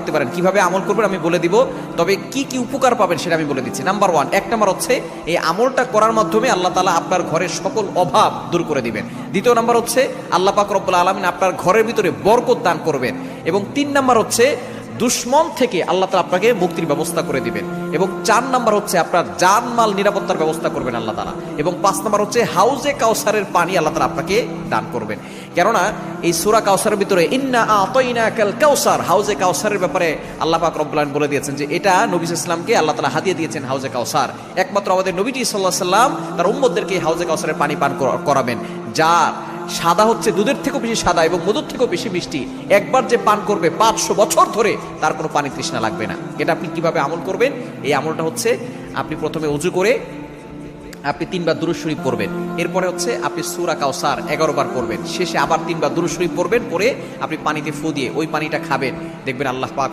করতে পারেন। কিভাবে আমল করবেন আমি বলে দিব, তবে কি কি উপকার পাবেন সেটা আমি বলে দিচ্ছি। নাম্বার 1, 1 নাম্বার হচ্ছে এই আমলটা করার মাধ্যমে আল্লাহ তাআলা আপনার ঘরের সকল অভাব দূর করে দিবেন। দ্বিতীয় নাম্বার হচ্ছে আল্লাহ পাক রব্বুল আলামিন আপনার ঘরের ভিতরে বরকত দান করবেন। এবং 3 নাম্বার হচ্ছে দুশ্মন থেকে আল্লাহ তাআলা আপনাকে মুক্তির ব্যবস্থা করে দিবেন। এবং 4 নাম্বার হচ্ছে আপনার জানমাল নিরাপত্তার ব্যবস্থা করবেন আল্লাহ তাআলা। এবং 5 নাম্বার হচ্ছে হাউজে কাউসারের পানি আল্লাহ তাআলা আপনাকে দান করবেন। কেননা এই সূরা কাউসারের ভিতরে ইন্না আতাইনাকাল কাউসার, হাউজে কাউসারের ব্যাপারে আল্লাহ পাক রব্বুল আলামিন বলে দিয়েছেন যে এটা নবী সাল্লাল্লাহু আলাইহি ওয়াসাল্লামকে আল্লাহ তাআলা হাদিয়া দিয়েছেন হাউজে কাউসার। একমাত্র আমাদের নবীজি সাল্লাল্লাহু আলাইহি ওয়াসাল্লাম তার উম্মতদেরকে হাউজে কাউসারের পানি পান করাবেন, যা সাদা হচ্ছে দুধের থেকেও বেশি সাদা এবং মধুর থেকেও বেশি মিষ্টি। একবার যে পান করবে 500 বছর ধরে তার কোনো পানি তৃষ্ণা লাগবে না। এটা আপনি কিভাবে আমল করবেন? এই আমলটা হচ্ছে আপনি প্রথমে ওযু করে আপনি 3 বার দুরূদ শরীফ পড়বেন। এরপরে হচ্ছে আপনি সূরা কাউসার 11 বার পড়বেন। শেষে আবার 3 বার দুরূদ শরীফ পড়বেন, পরে আপনি পানিতে ফু দিয়ে ওই পানিটা খাবেন। দেখবেন আল্লাহ পাক